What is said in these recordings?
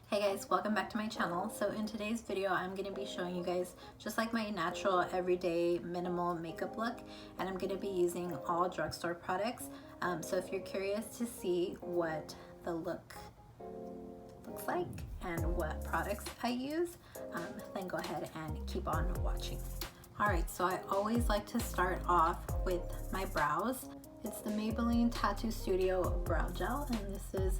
Hey guys, welcome back to my channel. So in today's video, I'm going to be showing you guys just like my natural, everyday, minimal makeup look, and I'm going to be using all drugstore products. So if you're curious to see what the look looks like and what products I use, then go ahead and keep on watching. Alright, so I always like to start off with my brows. It's the Maybelline Tattoo Studio Brow Gel, and this is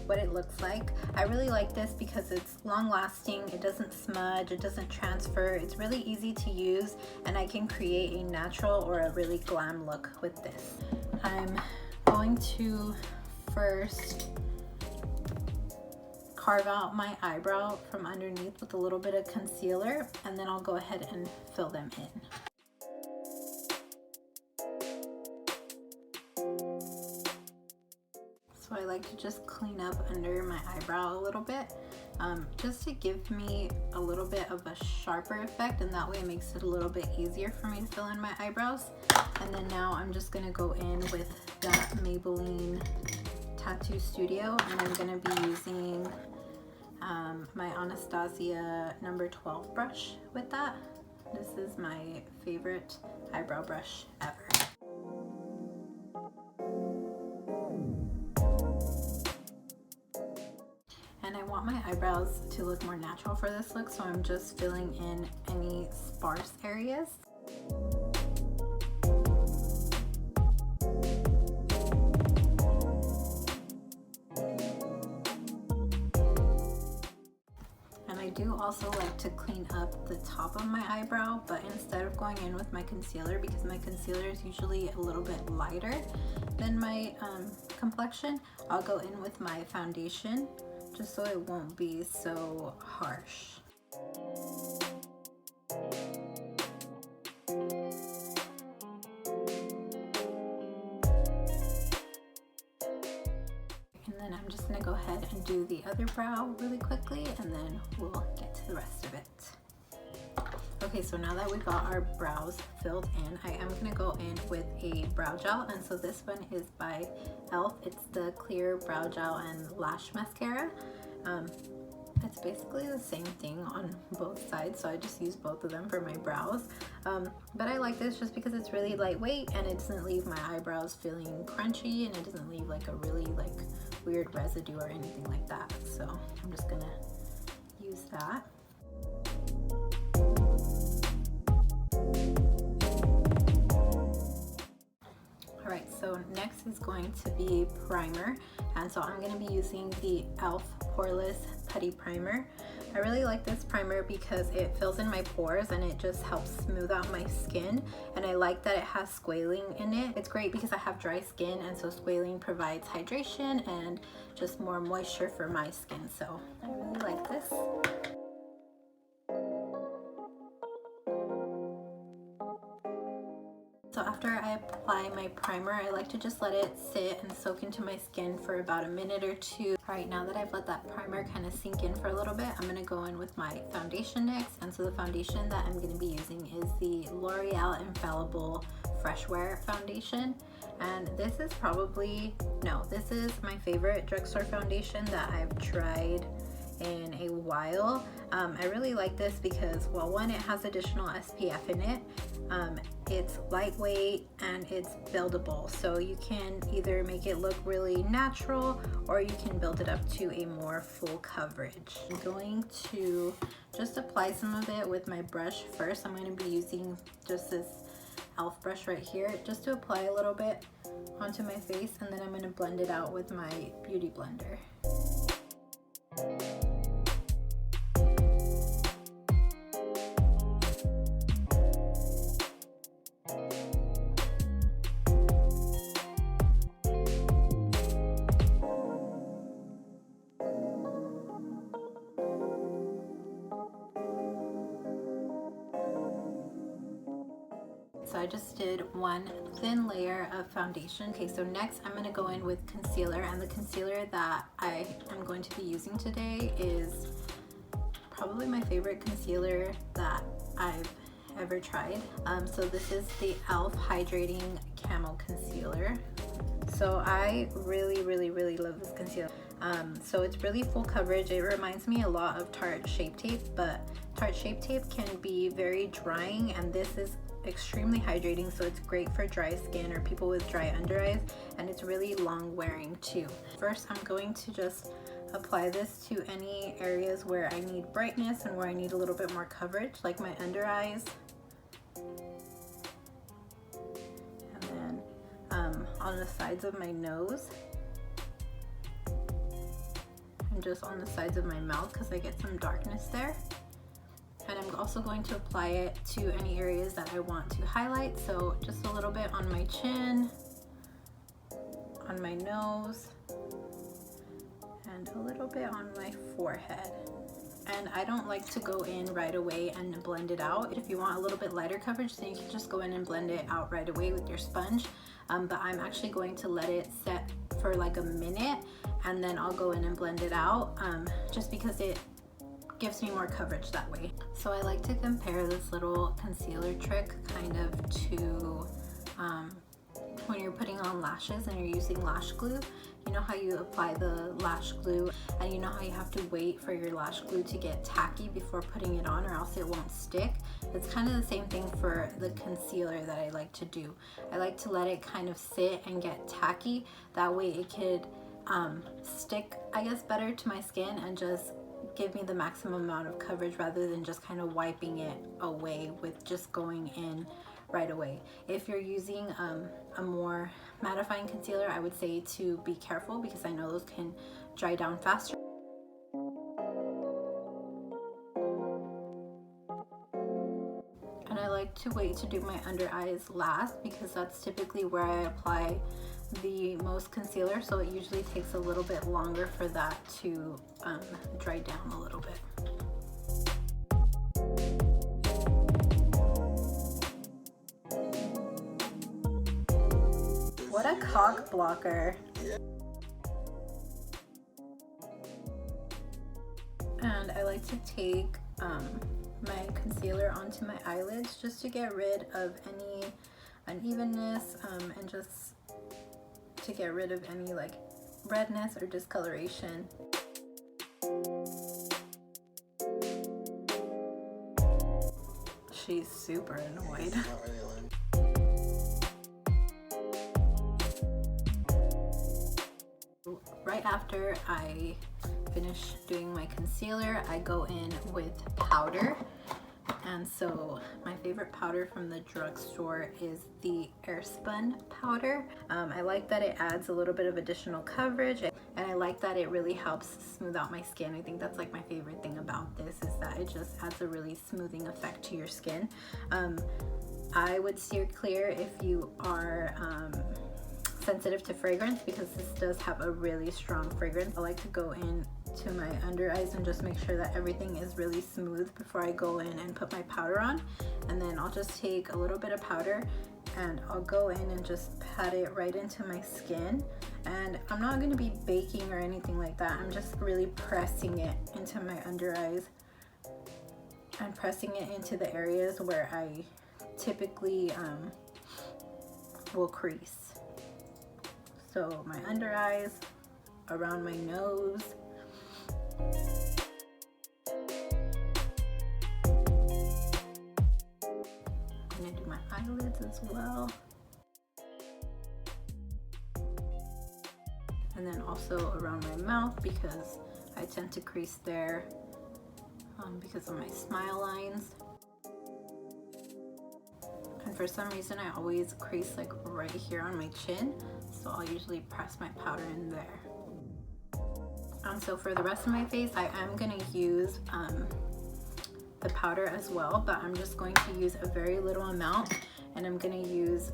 what it looks like. I really like this because it's long lasting, it doesn't smudge, it doesn't transfer, it's really easy to use, and I can create a natural or a really glam look with this. I'm going to first carve out my eyebrow from underneath with a little bit of concealer, and then I'll go ahead and fill them in. So I like to just clean up under my eyebrow a little bit, just to give me a little bit of a sharper effect, and that way it makes it a little bit easier for me to fill in my eyebrows. And then now I'm just gonna go in with that Maybelline Tattoo Studio, and I'm gonna be using my Anastasia number 12 brush with that. This is my favorite eyebrow brush ever. And I want my eyebrows to look more natural for this look, so I'm just filling in any sparse areas. And I do also like to clean up the top of my eyebrow, but instead of going in with my concealer, because my concealer is usually a little bit lighter than my complexion, I'll go in with my foundation, just so it won't be so harsh. And then I'm just gonna go ahead and do the other brow really quickly, and then we'll get to the rest of it. Okay, so now that we've got our brows filled in, I am gonna go in with a brow gel, and so this one is by e.l.f. It's the clear brow gel and lash mascara. It's basically the same thing on both sides, so I just use both of them for my brows. But I like this just because it's really lightweight and it doesn't leave my eyebrows feeling crunchy, and it doesn't leave like a really weird residue or anything like that. So I'm just gonna use that. Alright, so next is going to be primer, and so I'm going to be using the e.l.f. Poreless Putty Primer. I really like this primer because it fills in my pores and it just helps smooth out my skin, and I like that it has squalene in it. It's great because I have dry skin, and so squalene provides hydration and just more moisture for my skin, so I really like this. So after I apply my primer, I like to just let it sit and soak into my skin for about a minute or two. Alright, now that I've let that primer kind of sink in for a little bit, I'm going to go in with my foundation next. And so the foundation that I'm going to be using is the L'Oreal Infallible Fresh Wear Foundation. And this is this is my favorite drugstore foundation that I've tried in a while. I really like this because, well, one, it has additional SPF in it. It's lightweight and it's buildable, so you can either make it look really natural or you can build it up to a more full coverage. I'm going to just apply some of it with my brush first. I'm going to be using just this e.l.f. brush right here just to apply a little bit onto my face, and then I'm going to blend it out with my beauty blender. So I just did one thin layer of foundation. Okay, so next I'm going to go in with concealer, and the concealer that I am going to be using today is probably my favorite concealer that I've ever tried. So this is the e.l.f. Hydrating Camo Concealer. So I really love this concealer. So it's really full coverage. It reminds me a lot of Tarte Shape Tape, but Tarte Shape Tape can be very drying, and this is extremely hydrating, so it's great for dry skin or people with dry under eyes, and it's really long wearing too. First, I'm going to just apply this to any areas where I need brightness and where I need a little bit more coverage, like my under eyes, and then on the sides of my nose, and just on the sides of my mouth because I get some darkness there. And I'm also going to apply it to any areas that I want to highlight. So just a little bit on my chin, on my nose, and a little bit on my forehead. And I don't like to go in right away and blend it out. If you want a little bit lighter coverage, then you can just go in and blend it out right away with your sponge. But I'm actually going to let it set for like a minute, and then I'll go in and blend it out, just because it gives me more coverage that way. So I like to compare this little concealer trick kind of to when you're putting on lashes and you're using lash glue. You know how you apply the lash glue, and you know how you have to wait for your lash glue to get tacky before putting it on, or else it won't stick. It's kind of the same thing for the concealer that I like to do. I like to let it kind of sit and get tacky. That way it could stick, I guess, better to my skin and just give me the maximum amount of coverage rather than just kind of wiping it away with just going in right away. If you're using a more mattifying concealer, I would say to be careful because I know those can dry down faster. And I like to wait to do my under eyes last because that's typically where I apply the most concealer, so it usually takes a little bit longer for that to dry down a little bit. What a cock blocker. And I like to take my concealer onto my eyelids just to get rid of any unevenness and just to get rid of any like redness or discoloration. She's super annoyed. Right after I finish doing my concealer, I go in with powder. And so my favorite powder from the drugstore is the Airspun powder. I like that it adds a little bit of additional coverage, and I like that it really helps smooth out my skin. I think that's like my favorite thing about this, is that it just adds a really smoothing effect to your skin. I would steer clear if you are sensitive to fragrance, because this does have a really strong fragrance. I like to go in to my under eyes and just make sure that everything is really smooth before I go in and put my powder on. And then I'll just take a little bit of powder and I'll go in and just pat it right into my skin. And I'm not going to be baking or anything like that. I'm just really pressing it into my under eyes and pressing it into the areas where I typically will crease. So my under eyes, around my nose, I'm gonna do my eyelids as well. And then also around my mouth, because I tend to crease there because of my smile lines. And for some reason I always crease like right here on my chin, so I'll usually press my powder in there. So for the rest of my face, I am going to use the powder as well, but I'm just going to use a very little amount, and I'm going to use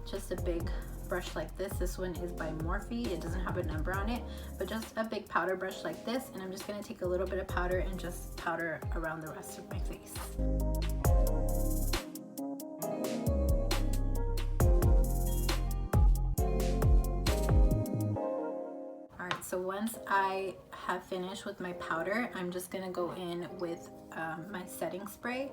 just a big brush like this. This one is by Morphe. It doesn't have a number on it, but just a big powder brush like this, and I'm just going to take a little bit of powder and just powder around the rest of my face. So once I have finished with my powder, I'm just gonna go in with my setting spray.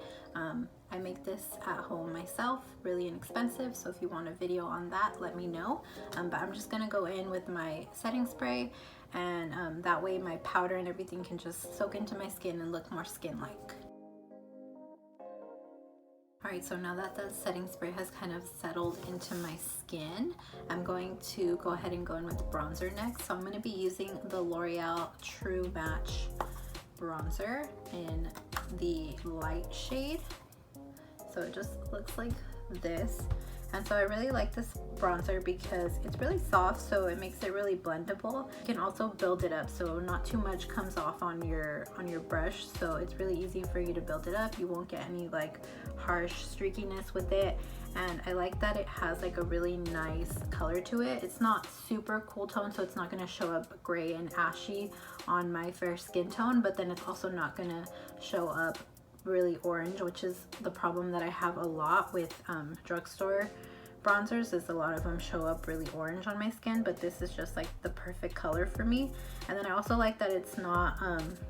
I make this at home myself, really inexpensive, so if you want a video on that, let me know. But I'm just gonna go in with my setting spray, and that way my powder and everything can just soak into my skin and look more skin-like. Alright, so now that the setting spray has kind of settled into my skin, I'm going to go ahead and go in with bronzer next. So I'm going to be using the L'Oreal True Match bronzer in the light shade. So it just looks like this. And so I really like this bronzer because it's really soft, so it makes it really blendable. You can also build it up, so not too much comes off on your brush, so it's really easy for you to build it up. You won't get any like harsh streakiness with it. And I like that it has like a really nice color to it. It's not super cool tone, so it's not going to show up gray and ashy on my fair skin tone, but then it's also not going to show up really orange, which is the problem that I have a lot with drugstore bronzers, is a lot of them show up really orange on my skin, but this is just like the perfect color for me. And then I also like that it's not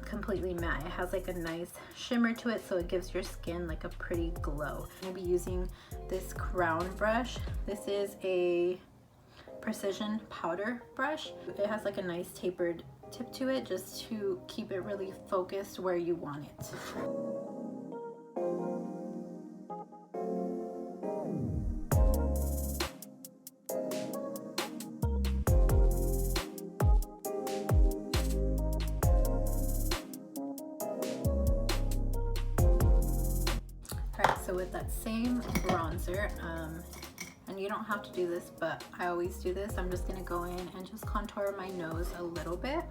completely matte. It has like a nice shimmer to it, so it gives your skin like a pretty glow. I'm gonna be using this crown brush. This is a precision powder brush. It has like a nice tapered tip to it just to keep it really focused where you want it. So with that same bronzer, and you don't have to do this, but I always do this, I'm just gonna go in and just contour my nose a little bit.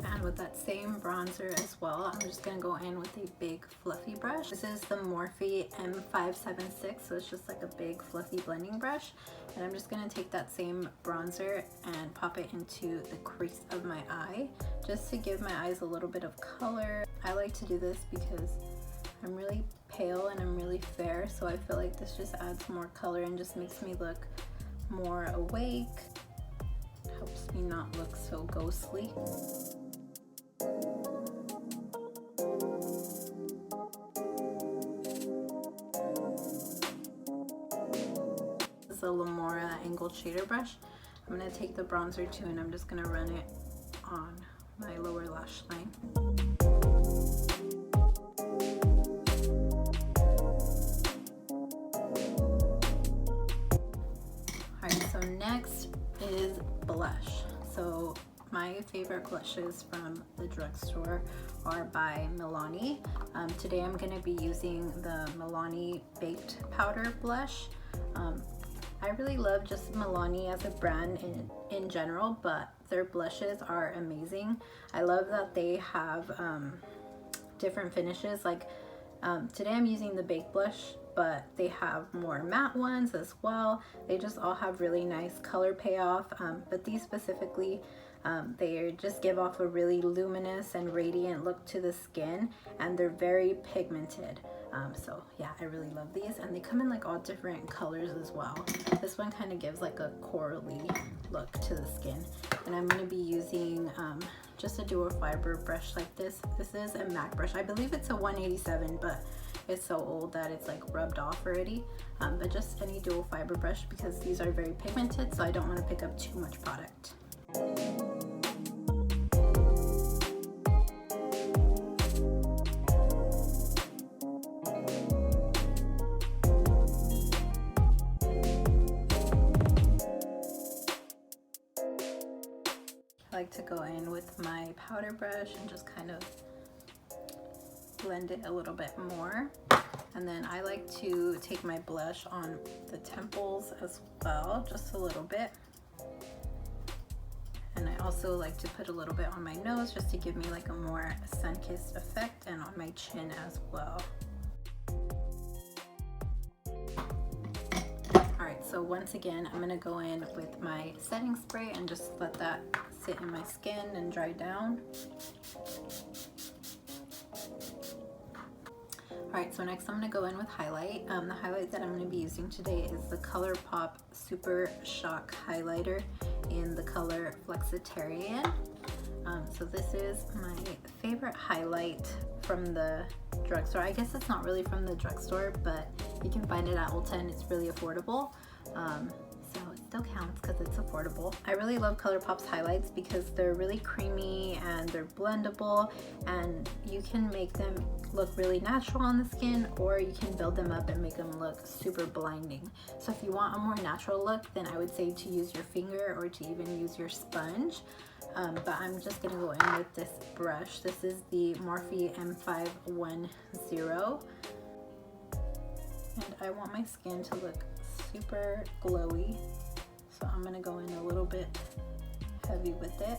And with that same bronzer as well, I'm just gonna go in with a big fluffy brush. This is the Morphe M576, so it's just like a big fluffy blending brush. And I'm just gonna take that same bronzer and pop it into the crease of my eye, just to give my eyes a little bit of color. I like to do this because I'm really pale and I'm really fair, so I feel like this just adds more color and just makes me look more awake. Helps me not look so ghostly. The Lamora angled shader brush. I'm going to take the bronzer too, and I'm just going to run it on my lower lash line. Alright, so next is blush. So my favorite blushes from the drugstore are by Milani. Today I'm going to be using the Milani Baked Powder Blush. I really love just Milani as a brand in general, but their blushes are amazing. I love that they have different finishes. Like today I'm using the Baked Blush, but they have more matte ones as well. They just all have really nice color payoff, but these specifically, they just give off a really luminous and radiant look to the skin, and they're very pigmented. So yeah, I really love these, and they come in like all different colors as well. This one kind of gives like a corally look to the skin, and I'm going to be using just a dual fiber brush like this. This is a MAC brush. I believe it's a 187, but it's so old that it's like rubbed off already. But just any dual fiber brush, because these are very pigmented, so I don't want to pick up too much product. I like to go in with my powder brush and just kind of blend it a little bit more. And then I like to take my blush on the temples as well, just a little bit. And I also like to put a little bit on my nose just to give me like a more sun-kissed effect, and on my chin as well. Alright, so once again, I'm going to go in with my setting spray and just let that sit in my skin and dry down. Alright, so next I'm going to go in with highlight. The highlight that I'm going to be using today is the ColourPop Super Shock Highlighter in the color Flexitarian. So this is my favorite highlight from the drugstore. I guess it's not really from the drugstore, but you can find it at Ulta and it's really affordable. So it still counts because it's affordable. I really love ColourPop's highlights because they're really creamy and they're blendable, and you can make them look really natural on the skin, or you can build them up and make them look super blinding. So if you want a more natural look, then I would say to use your finger or to even use your sponge. But I'm just gonna go in with this brush. This is the Morphe M510. And I want my skin to look super glowy, so I'm gonna go in a little bit heavy with it.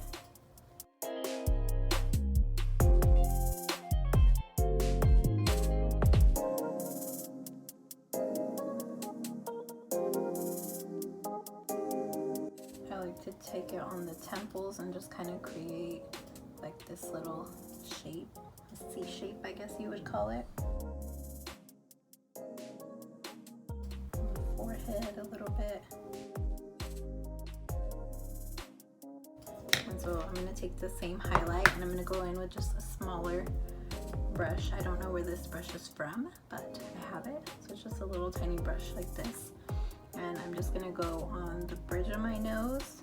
I like to take it on the temples and just kind of create like this little shape, a C shape I guess you would call it. Forehead a little bit. And so I'm going to take the same highlight and I'm going to go in with just a smaller brush. I don't know where this brush is from, but I have it. So it's just a little tiny brush like this. And I'm just going to go on the bridge of my nose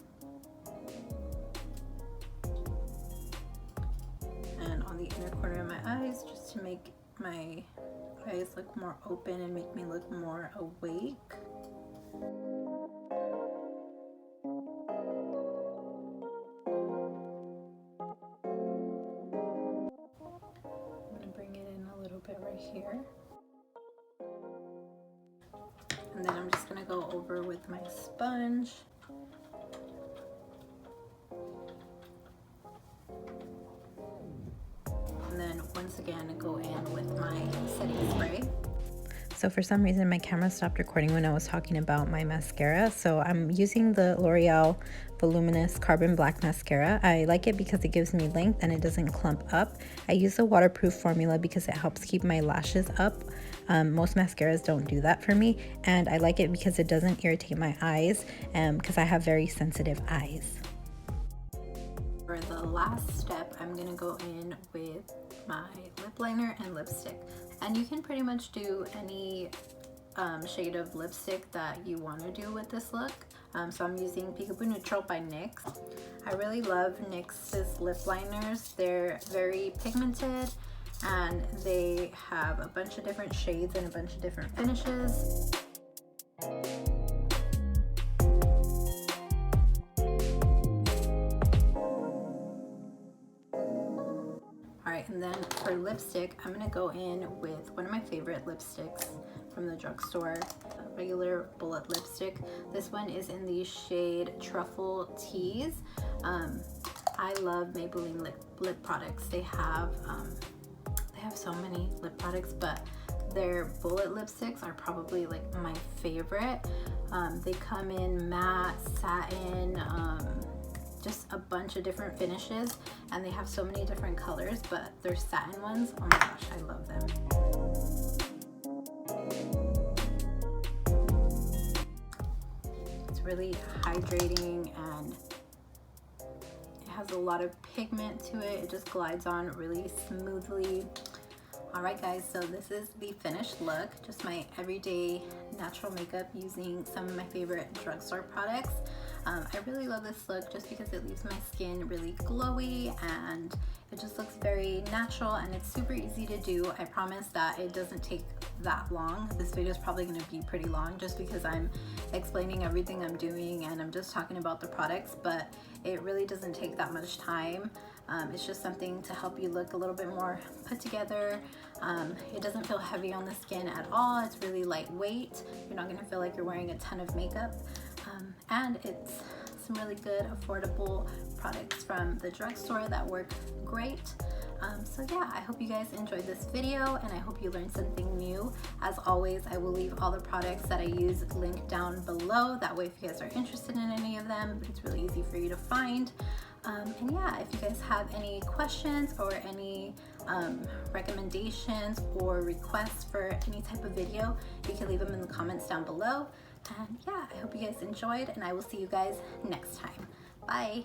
and on the inner corner of my eyes, just to make my eyes look more open and make me look more awake. I'm going to bring it in a little bit right here. And then I'm just going to go over with my sponge. And then once again go in with my setting spray. So for some reason my camera stopped recording when I was talking about my mascara. So I'm using the L'Oreal Voluminous Carbon Black Mascara. I like it because it gives me length and it doesn't clump up. I use a waterproof formula because it helps keep my lashes up. Most mascaras don't do that for me, and I like it because it doesn't irritate my eyes because I have very sensitive eyes. For the last step, I'm gonna go in with my lip liner and lipstick. And you can pretty much do any shade of lipstick that you want to do with this look. So I'm using Peekaboo Neutral by NYX. I really love NYX's lip liners. They're very pigmented and they have a bunch of different shades and a bunch of different finishes. And then for lipstick, I'm gonna go in with one of my favorite lipsticks from the drugstore, a regular bullet lipstick. This one is in the shade Truffle Tease. I love Maybelline lip products. They have so many lip products, but their bullet lipsticks are probably like my favorite. They come in matte, satin, just a bunch of different finishes, and they have so many different colors, but their satin ones, oh my gosh, I love them. It's really hydrating and it has a lot of pigment to it. It just glides on really smoothly. Alright guys, so this is the finished look, just my everyday natural makeup using some of my favorite drugstore products. I really love this look just because it leaves my skin really glowy and it just looks very natural and it's super easy to do. I promise that it doesn't take that long. This video is probably going to be pretty long just because I'm explaining everything I'm doing and I'm just talking about the products, but it really doesn't take that much time. It's just something to help you look a little bit more put together. It doesn't feel heavy on the skin at all. It's really lightweight. You're not gonna feel like you're wearing a ton of makeup. And it's some really good, affordable products from the drugstore that work great. So yeah, I hope you guys enjoyed this video and I hope you learned something new. As always, I will leave all the products that I use linked down below. That way, if you guys are interested in any of them, it's really easy for you to find. And yeah, if you guys have any questions or any recommendations or requests for any type of video, you can leave them in the comments down below. And yeah, I hope you guys enjoyed and I will see you guys next time. Bye!